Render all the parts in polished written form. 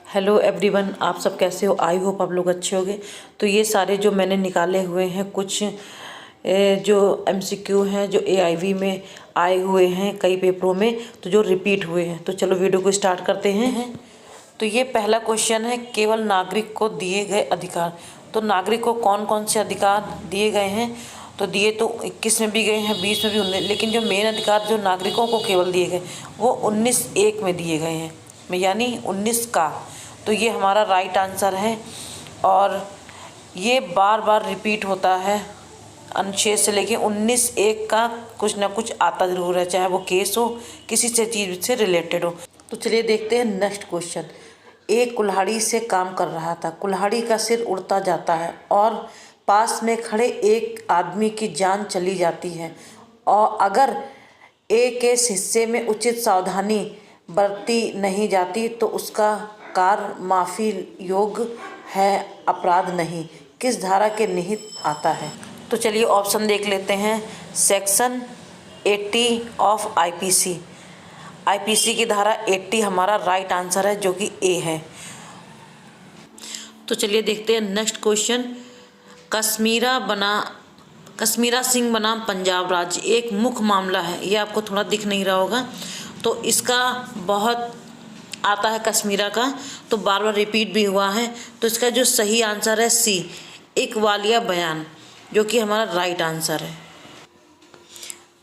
Hello everyone, आप सब कैसे हो। आई होप आप लोग अच्छे होंगे। तो ये सारे जो मैंने निकाले हुए हैं कुछ जो एमसीक्यू हैं जो एआईवी में आए हुए हैं कई पेपरों में, तो जो रिपीट हुए हैं। तो चलो वीडियो को स्टार्ट करते हैं। तो ये पहला क्वेश्चन है, केवल नागरिक को दिए गए अधिकार। तो नागरिक को कौन कौन से अधिकार दिए गए हैं? तो दिए तो 21 में भी गए हैं, 20 में भी 19, लेकिन जो मेन अधिकार जो नागरिकों को केवल दिए गए वो 19(1) में दिए गए हैं, यानी 19 का। तो ये हमारा राइट आंसर है और ये बार बार रिपीट होता है। अनुच्छेद से लेके 19(1) का कुछ ना कुछ आता ज़रूर है, चाहे वो केस हो, किसी से चीज़ से रिलेटेड हो। तो चलिए देखते हैं नेक्स्ट क्वेश्चन। एक कुल्हाड़ी से काम कर रहा था, कुल्हाड़ी का सिर उड़ता जाता है और पास में खड़े एक आदमी की जान चली जाती है, और अगर ए के हिस्से में उचित सावधानी बरती नहीं जाती तो उसका कार माफ़ी योग्य है, अपराध नहीं। किस धारा के निहित आता है? तो चलिए ऑप्शन देख लेते हैं। सेक्शन 80 ऑफ आईपीसी की धारा 80 हमारा राइट आंसर है, जो कि ए है। तो चलिए देखते हैं नेक्स्ट क्वेश्चन। कश्मीरा सिंह बनाम पंजाब राज्य एक मुख्य मामला है। ये आपको थोड़ा दिख नहीं रहा होगा, तो इसका बहुत आता है कश्मीरा का, तो बार बार रिपीट भी हुआ है। तो इसका जो सही आंसर है सी, इकबालिया बयान, जो कि हमारा राइट आंसर है।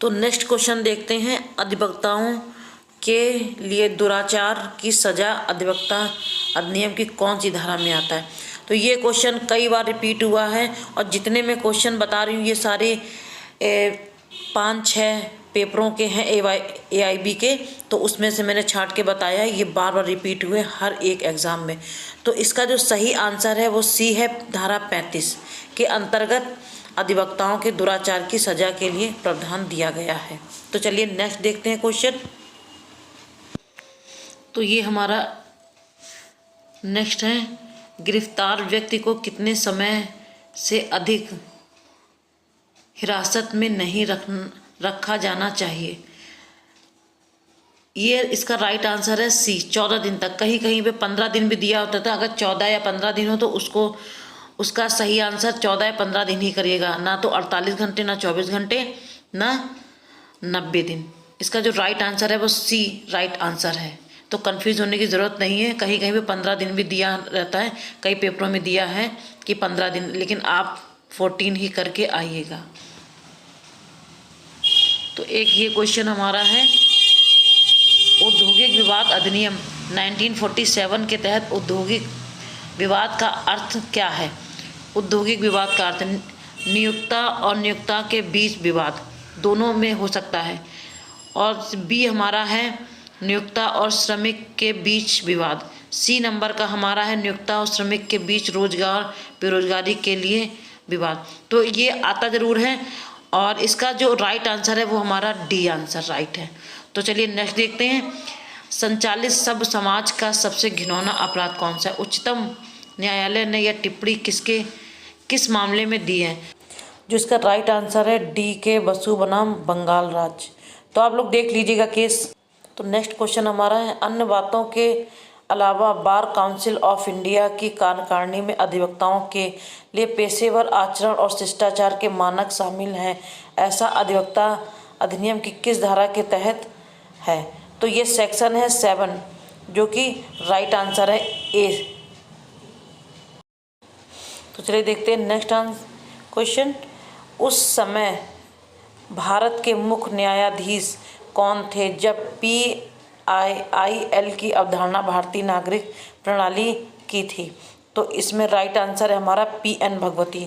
तो नेक्स्ट क्वेश्चन देखते हैं। अधिवक्ताओं के लिए दुराचार की सजा अधिवक्ता अधिनियम की कौन सी धारा में आता है? तो ये क्वेश्चन कई बार रिपीट हुआ है, और जितने मैं क्वेश्चन बता रही हूँ ये सारे 5-6 पेपरों के हैं एआईबी के, तो उसमें से मैंने छांट के बताया है। ये बार बार रिपीट हुए हर एक एग्ज़ाम में। तो इसका जो सही आंसर है वो सी है, धारा 35 के अंतर्गत अधिवक्ताओं के दुराचार की सजा के लिए प्रावधान दिया गया है। तो चलिए नेक्स्ट देखते हैं क्वेश्चन। तो ये हमारा नेक्स्ट है, गिरफ्तार व्यक्ति को कितने समय से अधिक हिरासत में नहीं रखा जाना चाहिए? ये इसका राइट आंसर है सी, 14 दिन तक। कहीं कहीं पे 15 दिन भी दिया होता था। अगर 14 या 15 दिन हो तो उसका सही आंसर 14 या 15 दिन ही करिएगा, ना तो 48 घंटे, ना 24 घंटे, ना 90 दिन। इसका जो राइट आंसर है वो सी राइट आंसर है। तो कंफ्यूज होने की ज़रूरत नहीं है। कहीं कहीं पे 15 दिन भी दिया रहता है, कई पेपरों में दिया है कि 15 दिन, लेकिन आप 14 ही करके आइएगा। तो एक ये क्वेश्चन हमारा है, औद्योगिक विवाद अधिनियम 1947 के तहत औद्योगिक विवाद का अर्थ क्या है? औद्योगिक विवाद का अर्थ नियोक्ता और नियोक्ता के बीच विवाद, दोनों में हो सकता है। और बी हमारा है नियोक्ता और श्रमिक के बीच विवाद। सी नंबर का हमारा है नियोक्ता और श्रमिक के बीच रोजगार बेरोजगारी के लिए विवाद। तो ये आता ज़रूर है, और इसका जो राइट आंसर है वो हमारा डी आंसर राइट है। तो चलिए नेक्स्ट देखते हैं। संचालित सब समाज का सबसे घिनौना अपराध कौन सा है? उच्चतम न्यायालय ने यह टिप्पणी किस मामले में दी है? जो इसका राइट आंसर है डी के बसु बनाम बंगाल राज्य। तो आप लोग देख लीजिएगा केस। तो नेक्स्ट क्वेश्चन हमारा है, अन्य बातों के अलावा बार काउंसिल ऑफ इंडिया की कार्यकारिणी में अधिवक्ताओं के लिए पेशेवर आचरण और शिष्टाचार के मानक शामिल हैं। ऐसा अधिवक्ता अधिनियम की किस धारा के तहत है? तो ये सेक्शन है 7, जो कि राइट आंसर है ए। तो चलिए देखते हैं नेक्स्ट क्वेश्चन। उस समय भारत के मुख्य न्यायाधीश कौन थे जब PIIL की अवधारणा भारतीय नागरिक प्रणाली की थी? तो इसमें राइट आंसर है हमारा PN भगवती।